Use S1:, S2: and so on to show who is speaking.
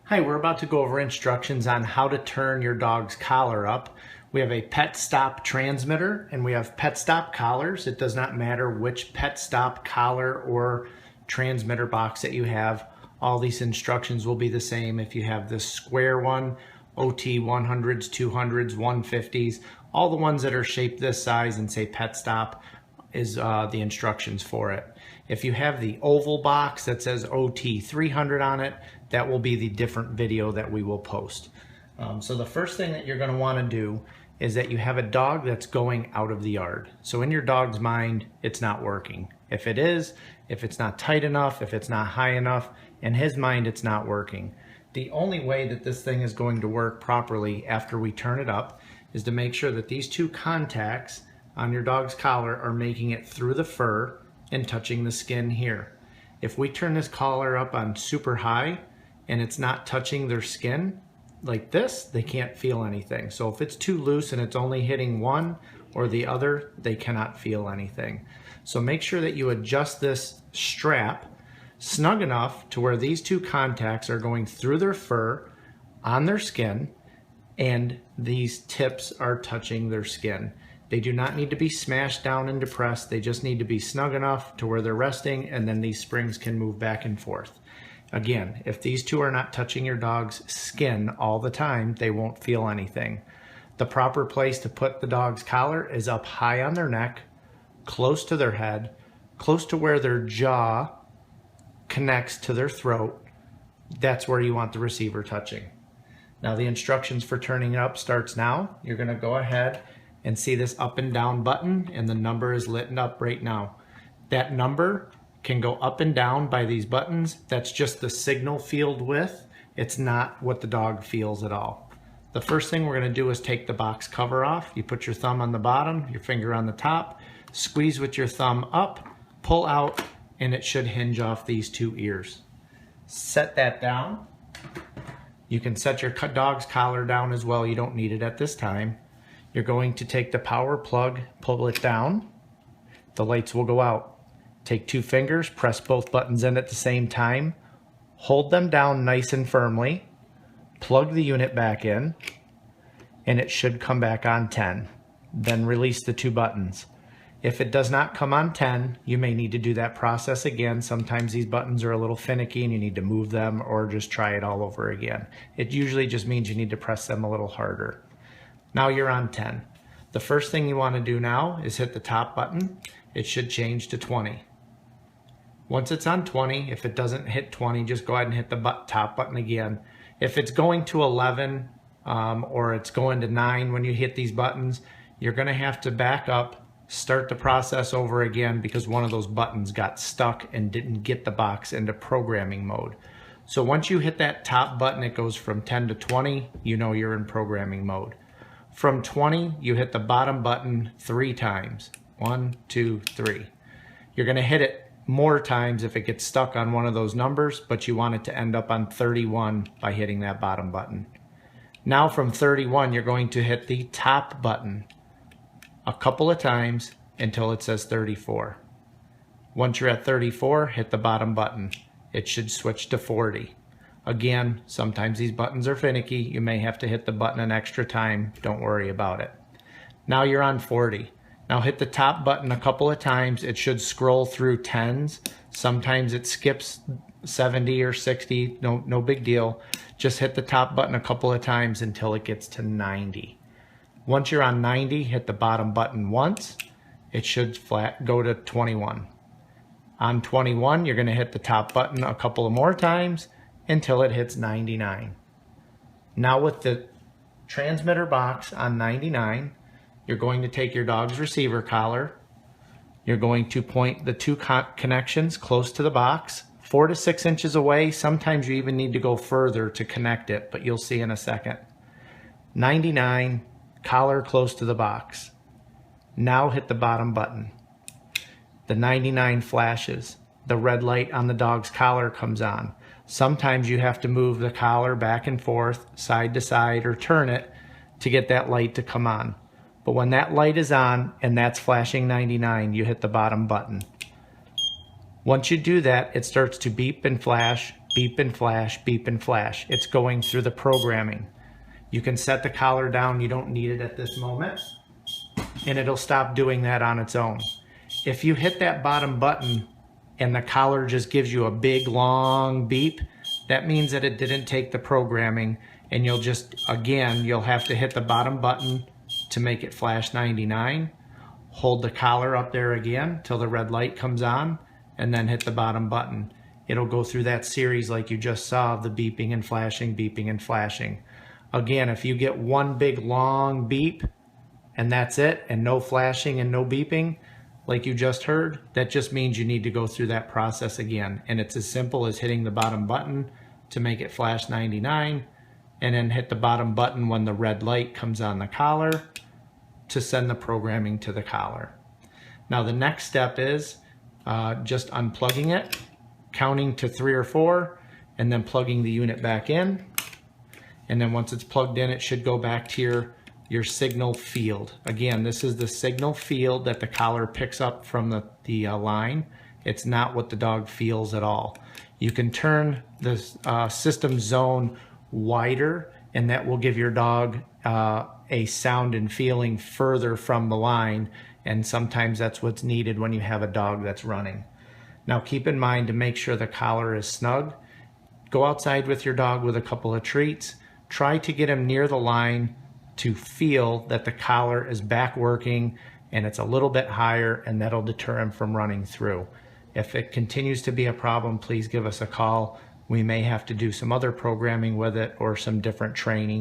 S1: Hi, we're about to go over instructions on how to turn your dog's collar up. We have a PetStop transmitter and we have PetStop collars. It does not matter which PetStop collar or transmitter box that you have. All these instructions will be the same if you have this square one, OT100s, 200s, 150s, all the ones that are shaped this size and say PetStop is the instructions for it. If you have the oval box that says OT300 on it, that will be the different video that we will post. So the first thing that you're going to want to do is that you have a dog that's going out of the yard. So in your dog's mind, it's not working. If it is, if it's not tight enough, if it's not high enough, in his mind it's not working. The only way that this thing is going to work properly after we turn it up is to make sure that these two contacts on your dog's collar are making it through the fur and touching the skin here. If we turn this collar up on super high and it's not touching their skin like this, they can't feel anything. So if it's too loose and it's only hitting one or the other, they cannot feel anything. So make sure that you adjust this strap snug enough to where these two contacts are going through their fur on their skin and these tips are touching their skin. They do not need to be smashed down and depressed. They just need to be snug enough to where they're resting, and then these springs can move back and forth. Again, if these two are not touching your dog's skin all the time, they won't feel anything. The proper place to put the dog's collar is up high on their neck, close to their head, close to where their jaw connects to their throat. That's where you want the receiver touching. Now the instructions for turning it up starts now. You're going to go ahead and see this up and down button, and the number is lit up right now. That number can go up and down by these buttons. That's just the signal field width. It's not what the dog feels at all. The first thing we're going to do is take the box cover off. You put your thumb on the bottom, your finger on the top, squeeze with your thumb up, pull out, and it should hinge off these two ears. Set that down. You can set your dog's collar down as well. You don't need it at this time. You're going to take the power plug, pull it down. The lights will go out. Take two fingers, press both buttons in at the same time. Hold them down nice and firmly. Plug the unit back in, and it should come back on 10. Then release the two buttons. If it does not come on 10, you may need to do that process again. Sometimes these buttons are a little finicky and you need to move them or just try it all over again. It usually just means you need to press them a little harder. Now you're on 10. The first thing you want to do now is hit the top button. It should change to 20. Once it's on 20, if it doesn't hit 20, just go ahead and hit the top button again. If it's going to 11 or it's going to 9 when you hit these buttons, you're going to have to back up, start the process over again because one of those buttons got stuck and didn't get the box into programming mode. So once you hit that top button, it goes from 10 to 20, you know you're in programming mode. From 20, you hit the bottom button 3 times. 1, 2, 3. You're going to hit it more times if it gets stuck on one of those numbers, but you want it to end up on 31 by hitting that bottom button. Now from 31, you're going to hit the top button a couple of times until it says 34. Once you're at 34, hit the bottom button. It should switch to 40. Again, sometimes these buttons are finicky. You may have to hit the button an extra time. Don't worry about it. Now you're on 40. Now hit the top button a couple of times. It should scroll through 10s. Sometimes it skips 70 or 60. No big deal. Just hit the top button a couple of times until it gets to 90. Once you're on 90, hit the bottom button once. It should go to 21. On 21, you're going to hit the top button a couple of more times until it hits 99. Now with the transmitter box on 99, you're going to take your dog's receiver collar. You're going to point the two connections close to the box, 4 to 6 inches away. Sometimes you even need to go further to connect it, but you'll see in a second. 99, collar close to the box. Now hit the bottom button. The 99 flashes. The red light on the dog's collar comes on. Sometimes you have to move the collar back and forth, side to side, or turn it to get that light to come on. But when that light is on and that's flashing 99, you hit the bottom button. Once you do that, it starts to beep and flash beep and flash, beep and flash. It's going through the programming. You can set the collar down, you don't need it at this moment, and it'll stop doing that on its own. If you hit that bottom button and the collar just gives you a big long beep, that means that it didn't take the programming, and you'll have to hit the bottom button to make it flash 99. Hold the collar up there again till the red light comes on, and then hit the bottom button. It'll go through that series like you just saw of the beeping and flashing, beeping and flashing. Again, if you get one big long beep and that's it, and no flashing and no beeping like you just heard, that just means you need to go through that process again. And it's as simple as hitting the bottom button to make it flash 99, and then hit the bottom button when the red light comes on the collar to send the programming to the collar. Now the next step is just unplugging it, counting to 3 or 4, and then plugging the unit back in. And then once it's plugged in, it should go back to your signal field. Again, this is the signal field that the collar picks up from the line. It's not what the dog feels at all. You can turn the system zone wider, and that will give your dog a sound and feeling further from the line, and sometimes that's what's needed when you have a dog that's running. Now keep in mind to make sure the collar is snug. Go outside with your dog with a couple of treats. Try to get him near the line to feel that the collar is back working and it's a little bit higher, and that'll deter him from running through. If it continues to be a problem, please give us a call. We may have to do some other programming with it or some different training.